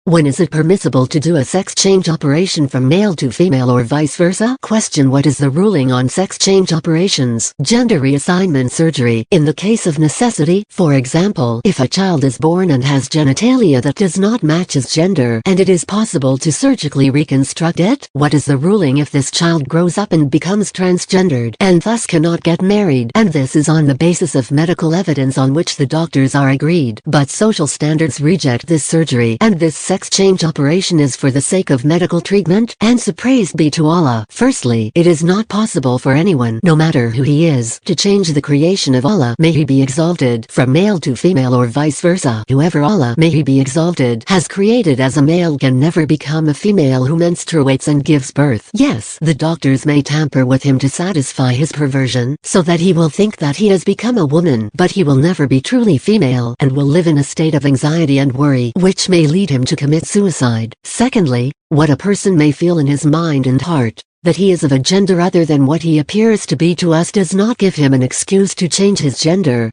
When is it permissible to do a sex change operation from male to female or vice versa? Question: What is the ruling on sex change operations? Gender reassignment surgery. In the case of necessity, for example, if a child is born and has genitalia that does not match his gender and it is possible to surgically reconstruct it, what is the ruling if this child grows up and becomes transgendered and thus cannot get married? And this is on the basis of medical evidence on which the doctors are agreed. But social standards reject this surgery, and this sex change operation is for the sake of medical treatment. Answer: praise be to Allah. Firstly, it is not possible for anyone, no matter who he is, to change the creation of Allah, may he be exalted, from male to female or vice versa. Whoever Allah, may he be exalted, has created as a male can never become a female who menstruates and gives birth. Yes, the doctors may tamper with him to satisfy his perversion, so that he will think that he has become a woman, but he will never be truly female and will live in a state of anxiety and worry, which may lead him to commit suicide. Secondly, what a person may feel in his mind and heart, that he is of a gender other than what he appears to be to us, does not give him an excuse to change his gender.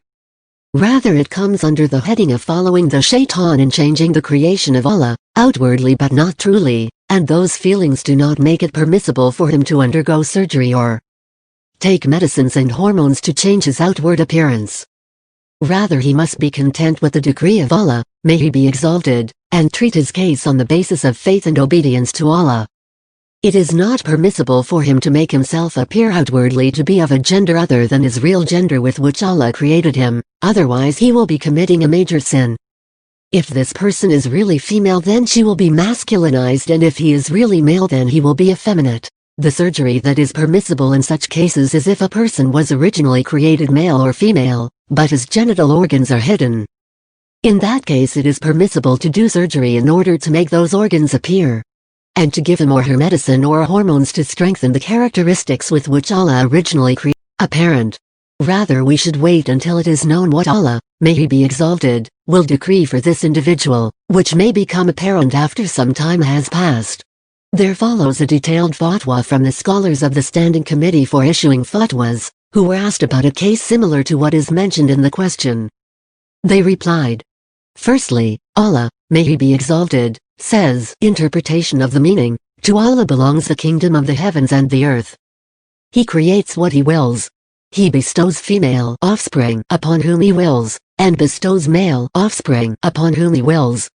Rather, it comes under the heading of following the shaitan and changing the creation of Allah, outwardly but not truly, and those feelings do not make it permissible for him to undergo surgery or take medicines and hormones to change his outward appearance. Rather, he must be content with the decree of Allah, may he be exalted, and treat his case on the basis of faith and obedience to Allah. It is not permissible for him to make himself appear outwardly to be of a gender other than his real gender with which Allah created him, otherwise he will be committing a major sin. If this person is really female, then she will be masculinized, and if he is really male, then he will be effeminate. The surgery that is permissible in such cases is if a person was originally created male or female, but his genital organs are hidden. In that case, it is permissible to do surgery in order to make those organs appear, and to give him or her medicine or hormones to strengthen the characteristics with which Allah originally created a parent. Rather, we should wait until it is known what Allah, may he be exalted, will decree for this individual, which may become apparent after some time has passed. There follows a detailed fatwa from the scholars of the Standing Committee for Issuing Fatwas, who were asked about a case similar to what is mentioned in the question. They replied, firstly, Allah, may he be exalted, says, interpretation of the meaning, to Allah belongs the kingdom of the heavens and the earth. He creates what he wills. He bestows female offspring upon whom he wills, and bestows male offspring upon whom he wills.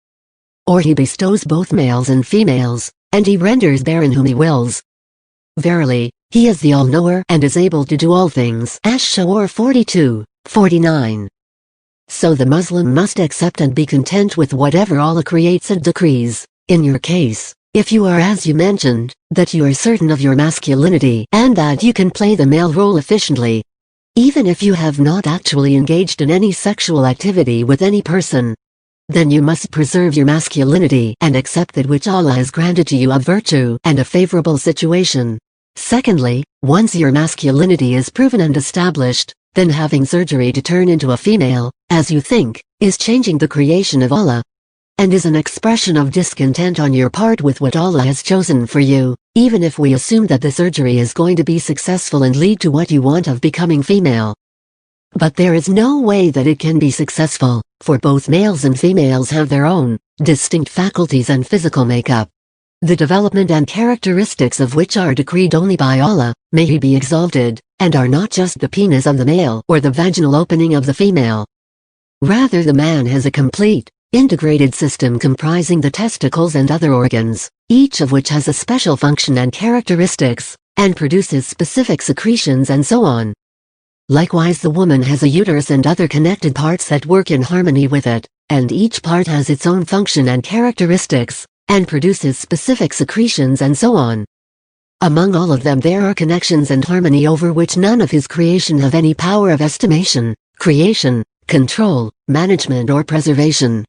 Or he bestows both males and females, and he renders barren whom he wills. Verily, he is the all-knower and is able to do all things. Ash-Shawar 42:49. So the Muslim must accept and be content with whatever Allah creates and decrees. In your case, if you are as you mentioned, that you are certain of your masculinity and that you can play the male role efficiently, even if you have not actually engaged in any sexual activity with any person, then you must preserve your masculinity and accept that which Allah has granted to you of virtue and a favorable situation. Secondly, once your masculinity is proven and established, then having surgery to turn into a female, as you think, is changing the creation of Allah, and is an expression of discontent on your part with what Allah has chosen for you, even if we assume that the surgery is going to be successful and lead to what you want of becoming female. But there is no way that it can be successful, for both males and females have their own, distinct faculties and physical makeup, the development and characteristics of which are decreed only by Allah, may he be exalted, and are not just the penis of the male or the vaginal opening of the female. Rather, the man has a complete, integrated system comprising the testicles and other organs, each of which has a special function and characteristics, and produces specific secretions and so on. Likewise, the woman has a uterus and other connected parts that work in harmony with it, and each part has its own function and characteristics, and produces specific secretions and so on. Among all of them there are connections and harmony over which none of his creation have any power of estimation, creation, control, management or preservation.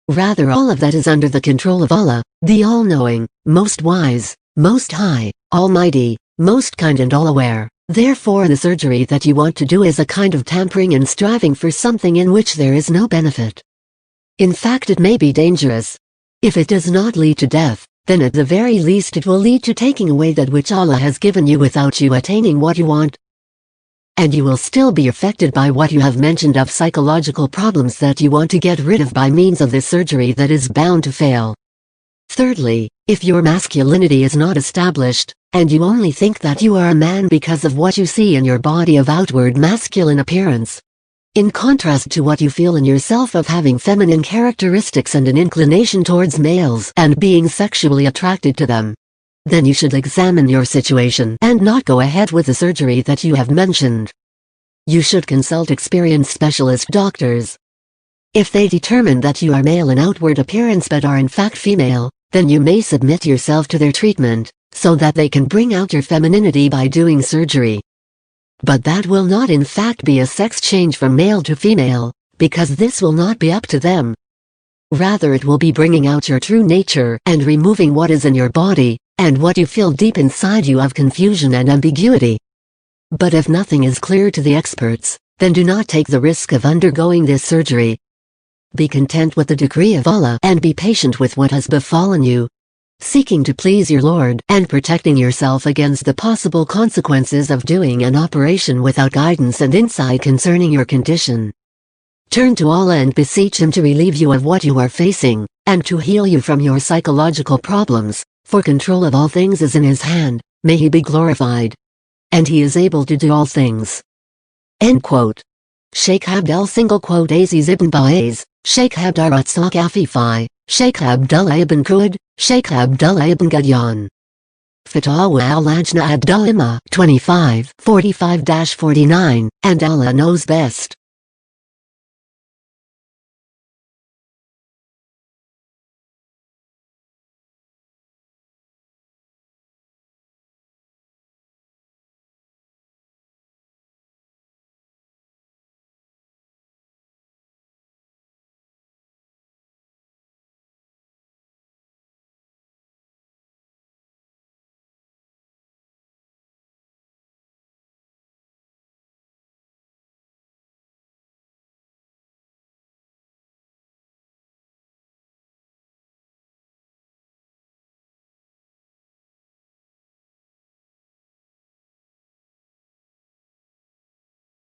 Rather, all of that is under the control of Allah, the all-knowing, most wise, most high, almighty, most kind and all-aware. Therefore, the surgery that you want to do is a kind of tampering and striving for something in which there is no benefit. In fact, it may be dangerous. If it does not lead to death, then at the very least it will lead to taking away that which Allah has given you without you attaining what you want. And you will still be affected by what you have mentioned of psychological problems that you want to get rid of by means of this surgery that is bound to fail. Thirdly, if your masculinity is not established, and you only think that you are a man because of what you see in your body of outward masculine appearance, in contrast to what you feel in yourself of having feminine characteristics and an inclination towards males and being sexually attracted to them, then you should examine your situation and not go ahead with the surgery that you have mentioned. You should consult experienced specialist doctors. If they determine that you are male in outward appearance but are in fact female, then you may submit yourself to their treatment, so that they can bring out your femininity by doing surgery. But that will not in fact be a sex change from male to female, because this will not be up to them. Rather it will be bringing out your true nature and removing what is in your body, and what you feel deep inside you of confusion and ambiguity. But if nothing is clear to the experts, then do not take the risk of undergoing this surgery. Be content with the decree of Allah and be patient with what has befallen you, seeking to please your Lord and protecting yourself against the possible consequences of doing an operation without guidance and insight concerning your condition. Turn to Allah and beseech Him to relieve you of what you are facing, and to heal you from your psychological problems, for control of all things is in His hand, may He be glorified. And He is able to do all things. End quote. Sheikh Abdel Aziz ibn Baz, Sheikh Abdul Razzaq Afifi, Sheikh Abdullah ibn Qud, Sheikh Abdullah ibn Gadyan. Fatawa al-Lajna ad-Da'ima 25, 45-49, and Allah knows best.